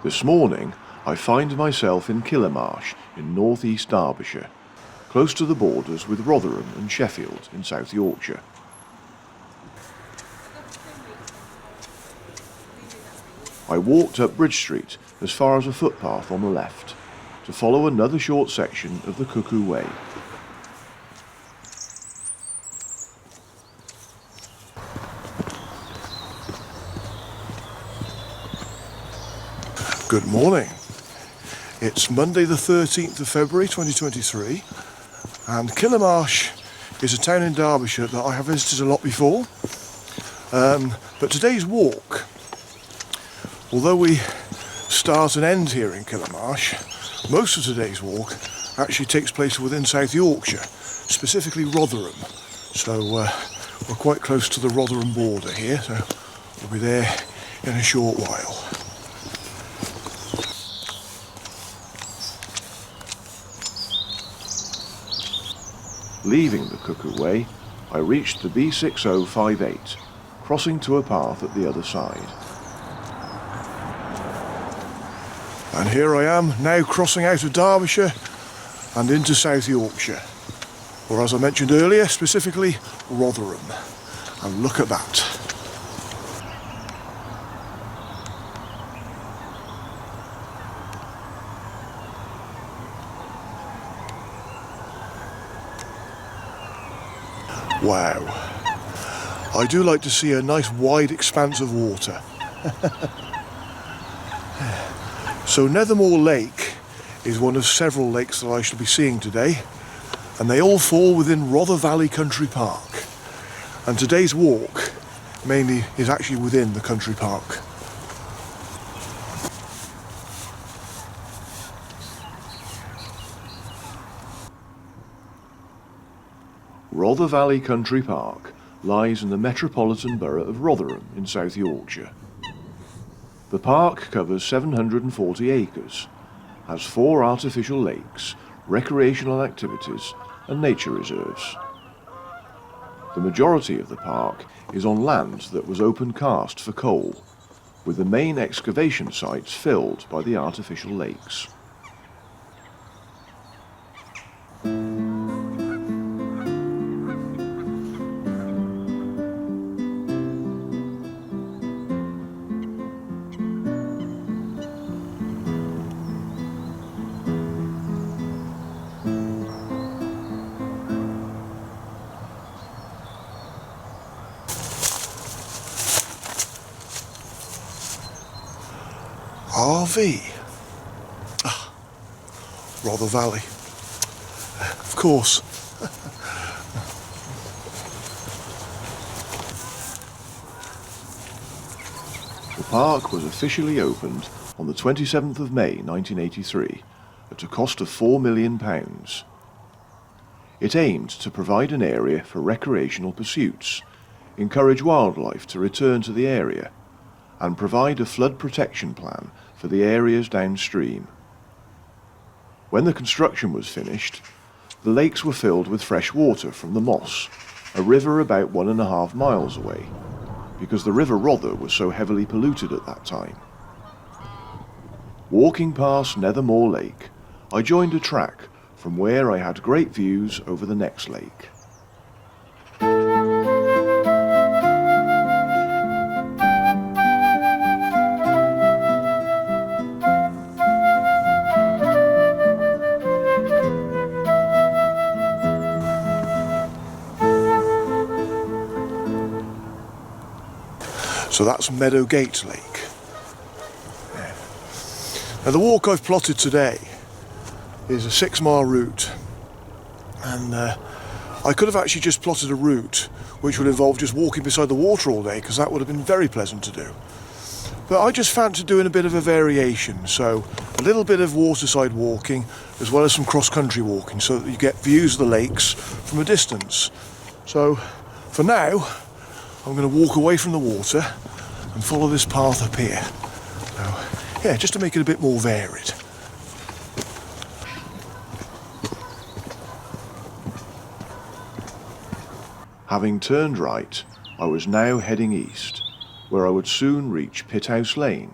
This morning I find myself in Killamarsh in North East Derbyshire, close to the borders with Rotherham and Sheffield in South Yorkshire. I walked up Bridge Street as far as a footpath on the left to follow another short section of the Cuckoo Way. Good morning. It's Monday the 13th of February 2023 and Killamarsh is a town in Derbyshire that I have visited a lot before. But today's walk, although we start and end here in Killamarsh, most of today's walk actually takes place within South Yorkshire, specifically Rotherham. So we're quite close to the Rotherham border here, so we'll be there in a short while. Leaving the Cuckoo Way, I reached the B6058, crossing to a path at the other side. And here I am now crossing out of Derbyshire and into South Yorkshire, or as I mentioned earlier, specifically Rotherham. And look at that. Wow. I do like to see a nice wide expanse of water. So Nethermore Lake is one of several lakes that I shall be seeing today, and they all fall within Rother Valley Country Park. And today's walk mainly is actually within the country park. Rother Valley Country Park lies in the metropolitan borough of Rotherham in South Yorkshire. The park covers 740 acres, has 4 artificial lakes, recreational activities and nature reserves. The majority of the park is on land that was open cast for coal, with the main excavation sites filled by the artificial lakes. RV. Rother Valley. Of course. The park was officially opened on the 27th of May 1983 at a cost of £4 million. It aimed to provide an area for recreational pursuits, encourage wildlife to return to the area, and provide a flood protection plan for the areas downstream. When the construction was finished, the lakes were filled with fresh water from the Moss, a river about 1.5 miles away, because the River Rother was so heavily polluted at that time. Walking past Nethermore Lake, I joined a track from where I had great views over the next lake. So that's Meadowgate Lake. Now the walk I've plotted today is a 6-mile route, and I could have actually just plotted a route which would involve just walking beside the water all day, because that would have been very pleasant to do. But I just fancied doing a bit of a variation, so a little bit of waterside walking as well as some cross-country walking, so that you get views of the lakes from a distance. So for now, I'm going to walk away from the water and follow this path up here. So, yeah, just to make it a bit more varied. Having turned right, I was now heading east, where I would soon reach Pithouse Lane,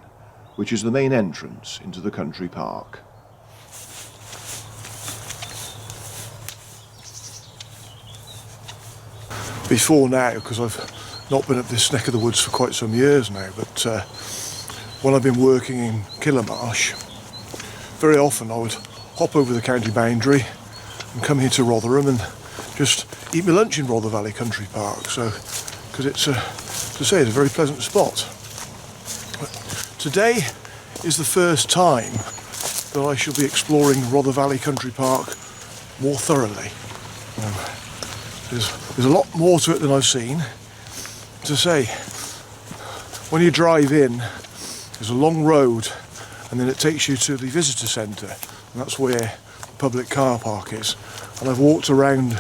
which is the main entrance into the country park. Before now, because I've not been up this neck of the woods for quite some years now, but when I've been working in Killamarsh, very often I would hop over the county boundary and come here to Rotherham and just eat my lunch in Rother Valley Country Park. So, because it's to say, it's a very pleasant spot. But today is the first time that I shall be exploring Rother Valley Country Park more thoroughly. There's a lot more to it than I've seen. To say, when you drive in, there's a long road and then it takes you to the visitor centre, and that's where the public car park is. And I've walked around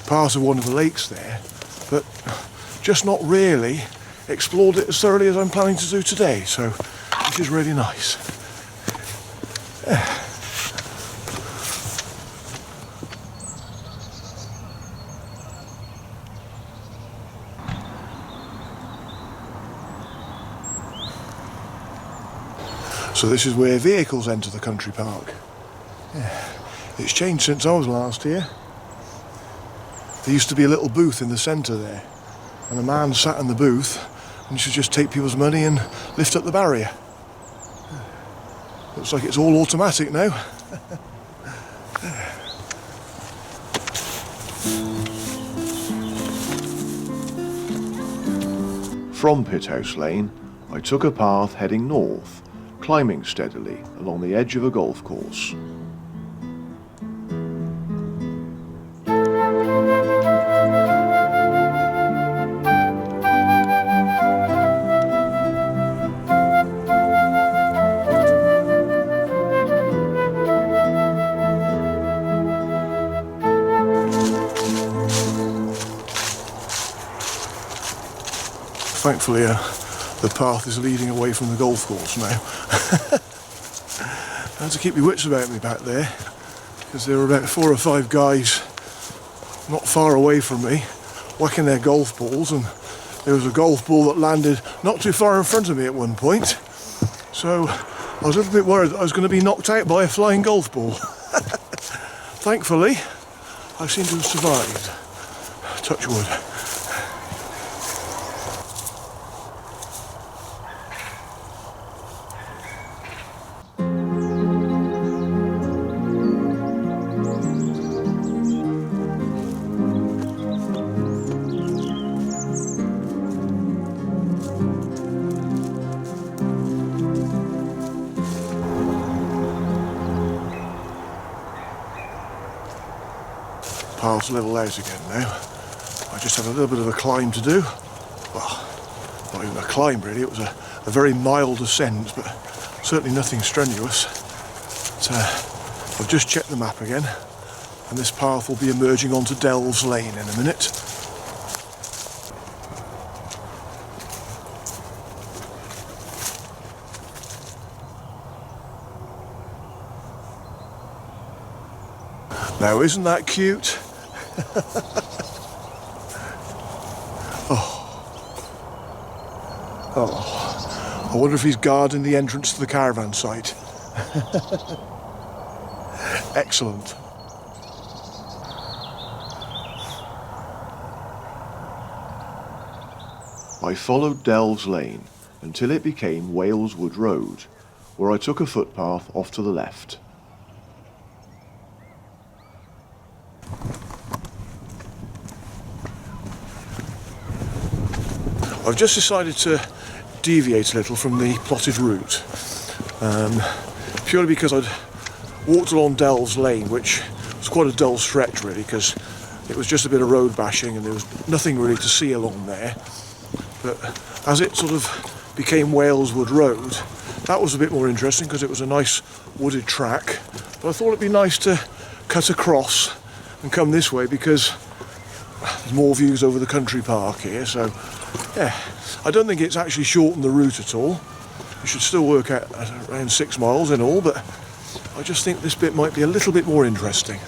part of one of the lakes there, but just not really explored it as thoroughly as I'm planning to do today, so which is really nice. So this is where vehicles enter the country park. Yeah. It's changed since I was last here. There used to be a little booth in the centre there, and a man sat in the booth and used to just take people's money and lift up the barrier. Looks like it's all automatic now. From Pithouse Lane, I took a path heading north, climbing steadily along the edge of a golf course. Thankfully, the path is leading away from the golf course now. I had to keep my wits about me back there, because there were about 4 or 5 guys not far away from me whacking their golf balls, and there was a golf ball that landed not too far in front of me at one point. So I was a little bit worried that I was going to be knocked out by a flying golf ball. Thankfully, I seem to have survived. Touch wood. Path's level out again now. I just have a little bit of a climb to do. Well, not even a climb really, it was a very mild ascent, but certainly nothing strenuous. But, I've just checked the map again, and this path will be emerging onto Delves Lane in a minute. Now, isn't that cute? Oh, I wonder if he's guarding the entrance to the caravan site. Excellent. I followed Delves Lane until it became Waleswood Road, where I took a footpath off to the left. I've just decided to deviate a little from the plotted route, purely because I'd walked along Delves Lane, which was quite a dull stretch really, because it was just a bit of road bashing and there was nothing really to see along there. But as it sort of became Waleswood Road, that was a bit more interesting because it was a nice wooded track. But I thought it'd be nice to cut across and come this way because there's more views over the country park here, so yeah, I don't think it's actually shortened the route at all. You should still work out at around 6 miles in all, but I just think this bit might be a little bit more interesting.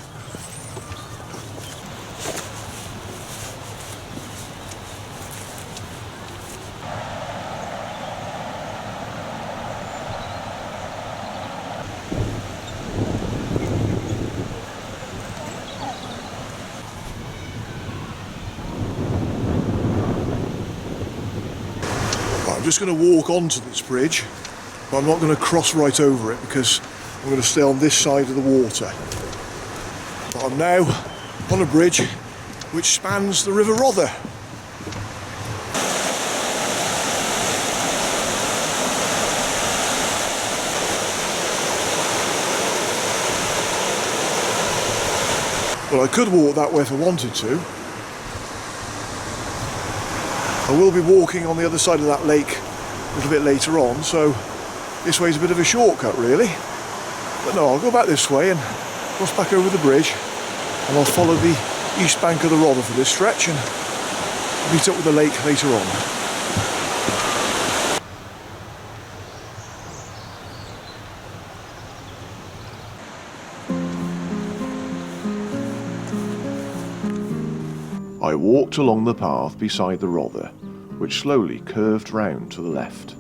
I'm just going to walk onto this bridge, but I'm not going to cross right over it because I'm going to stay on this side of the water. But I'm now on a bridge which spans the River Rother. Well, I could walk that way if I wanted to. I will be walking on the other side of that lake a little bit later on, so this way's a bit of a shortcut really. But no, I'll go back this way and cross back over the bridge, and I'll follow the east bank of the Rother for this stretch and meet up with the lake later on. I walked along the path beside the Rother, which slowly curved round to the left.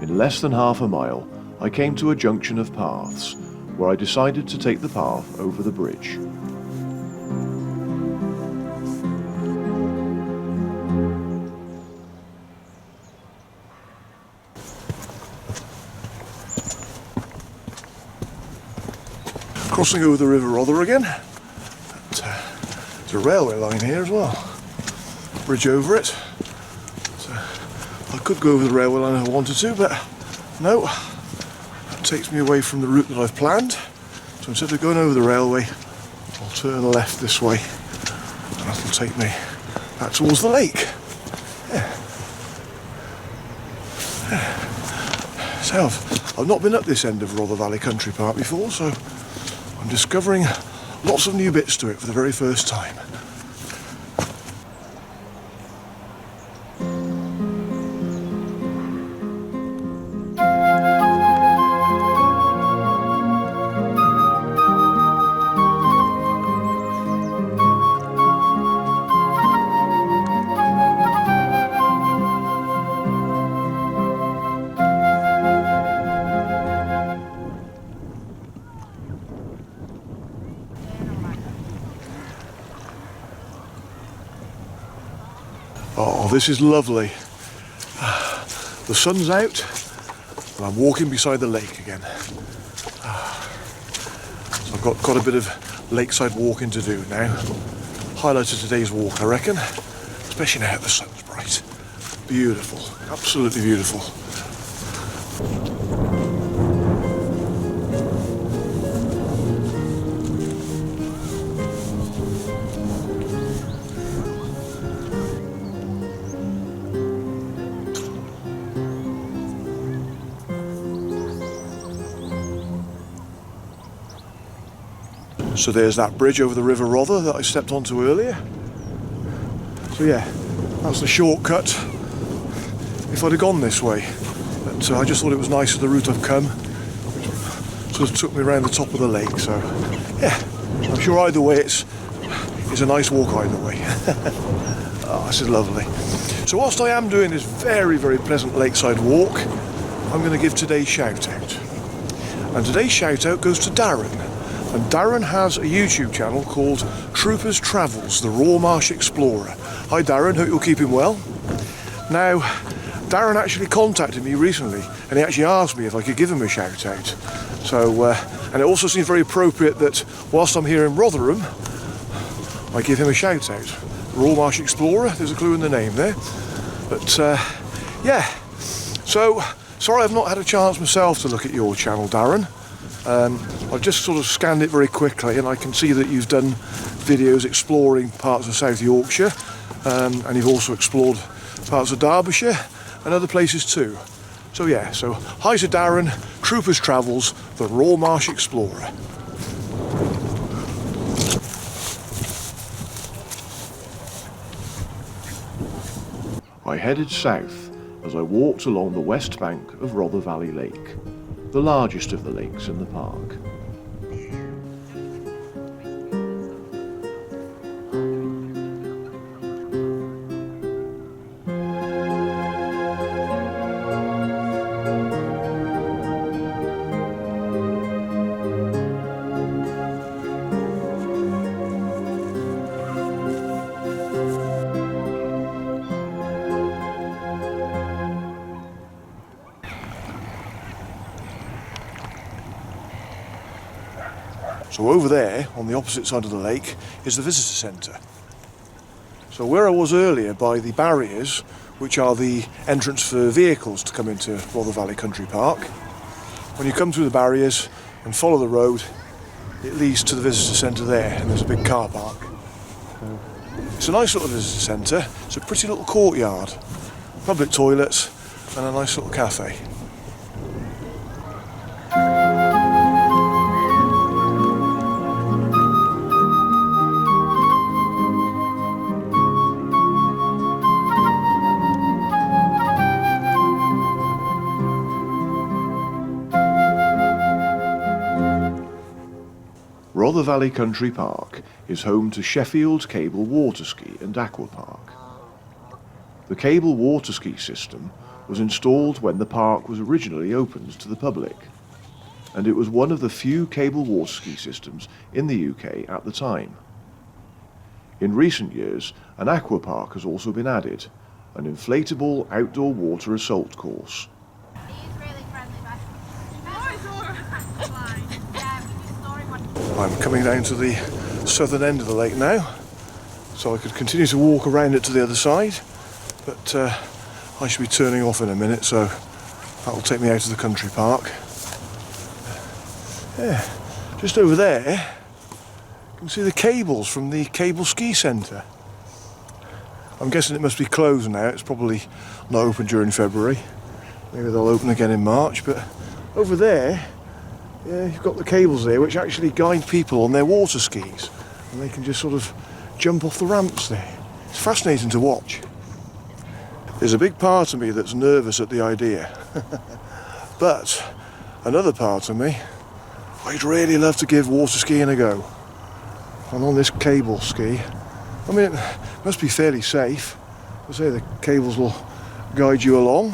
In less than half a mile, I came to a junction of paths, where I decided to take the path over the bridge. Crossing over the River Rother again. There's a railway line here as well. Bridge over it. So I could go over the railway line if I wanted to, but no. That takes me away from the route that I've planned. So instead of going over the railway, I'll turn left this way. And that'll take me back towards the lake. Yeah. Yeah. So I've not been up this end of Rother Valley Country Park before, so I'm discovering lots of new bits to it for the very first time. Oh, this is lovely. The sun's out and I'm walking beside the lake again. So I've got a bit of lakeside walking to do now. Highlight of today's walk, I reckon. Especially now the sun's bright. Beautiful, absolutely beautiful. So there's that bridge over the River Rother that I stepped onto earlier. So yeah, that's the shortcut if I'd have gone this way. But I just thought it was nicer the route I've come, which sort of took me around the top of the lake. So yeah, I'm sure either way it's a nice walk either way. Oh, this is lovely. So whilst I am doing this very, very pleasant lakeside walk, I'm going to give today's shout out. And today's shout out goes to Darren. And Darren has a YouTube channel called Troopers Travels, the Roarmarsh Explorer. Hi Darren, hope you're keeping well. Now, Darren actually contacted me recently and he actually asked me if I could give him a shout out. So, and it also seems very appropriate that whilst I'm here in Rotherham, I give him a shout out. Roarmarsh Explorer, there's a clue in the name there. But yeah, so sorry I've not had a chance myself to look at your channel, Darren. I've just sort of scanned it very quickly and I can see that you've done videos exploring parts of South Yorkshire and you've also explored parts of Derbyshire and other places too. So yeah, so hi to Darren, Troopers Travels, the Roarmarsh Explorer. I headed south as I walked along the west bank of Rother Valley Lake, the largest of the lakes in the park. So over there, on the opposite side of the lake, is the visitor centre. So where I was earlier by the barriers, which are the entrance for vehicles to come into Rother Valley Country Park, when you come through the barriers and follow the road, it leads to the visitor centre there, and there's a big car park. It's a nice little visitor centre. It's a pretty little courtyard, public toilets and a nice little cafe. Rother Valley Country Park is home to Sheffield's cable waterski and Aqua Park. The cable waterski system was installed when the park was originally opened to the public, and it was one of the few cable waterski systems in the UK at the time. In recent years, an Aqua Park has also been added, an inflatable outdoor water assault course. I'm coming down to the southern end of the lake now, so I could continue to walk around it to the other side, but I should be turning off in a minute, so that will take me out of the country park. Yeah, just over there you can see the cables from the cable ski centre. I'm guessing it must be closed now. It's probably not open during February. Maybe they'll open again in March, but over there, yeah, you've got the cables there which actually guide people on their water skis, and they can just sort of jump off the ramps there. It's fascinating to watch. There's a big part of me that's nervous at the idea, but another part of me, I'd really love to give water skiing a go. And on this cable ski, I mean, it must be fairly safe. I say the cables will guide you along,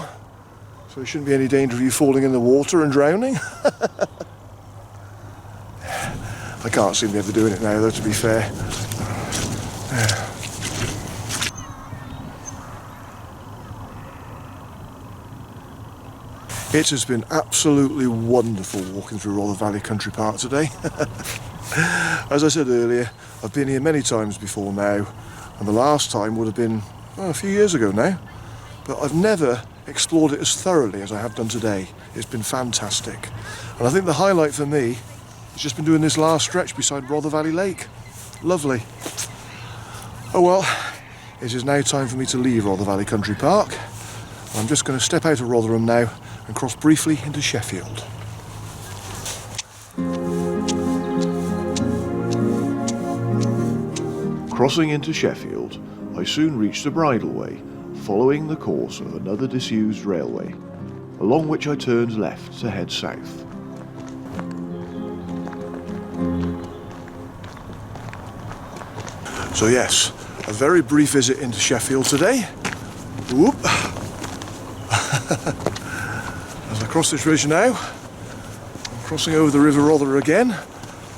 so there shouldn't be any danger of you falling in the water and drowning. I can't see me ever doing it now, though, to be fair. It has been absolutely wonderful walking through Rother Valley Country Park today. As I said earlier, I've been here many times before now, and the last time would have been a few years ago now. But I've never explored it as thoroughly as I have done today. It's been fantastic. And I think the highlight for me has just been doing this last stretch beside Rother Valley Lake. Lovely. Oh well, it is now time for me to leave Rother Valley Country Park. I'm just going to step out of Rotherham now and cross briefly into Sheffield. Crossing into Sheffield, I soon reached a bridleway, following the course of another disused railway, along which I turned left to head south. So yes, a very brief visit into Sheffield today. Whoop. As I cross this ridge now, I'm crossing over the River Rother again,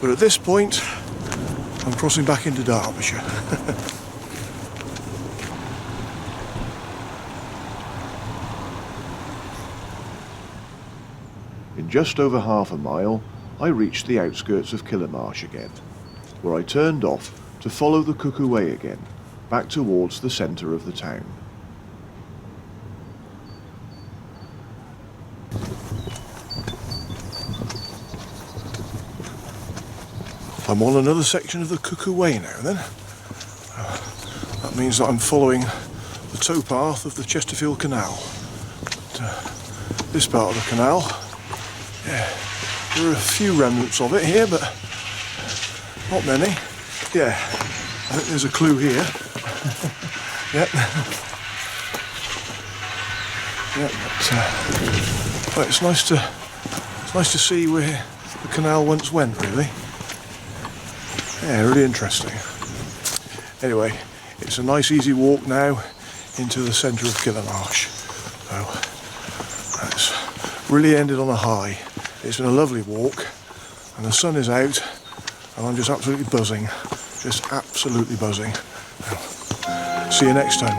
but at this point, I'm crossing back into Derbyshire. In just over half a mile, I reached the outskirts of Killamarsh again, where I turned off to follow the Cuckoo Way again, back towards the centre of the town. I'm on another section of the Cuckoo Way now then. That means that I'm following the towpath of the Chesterfield Canal. But, this part of the canal, yeah, there are a few remnants of it here, but not many. Yeah, I think there's a clue here. Yep. Yep. But it's nice to see where the canal once went, really. Yeah, really interesting. Anyway, it's a nice easy walk now into the centre of Killamarsh. So it's really ended on a high. It's been a lovely walk, and the sun is out, and I'm just absolutely buzzing. Just absolutely buzzing. Well, see you next time.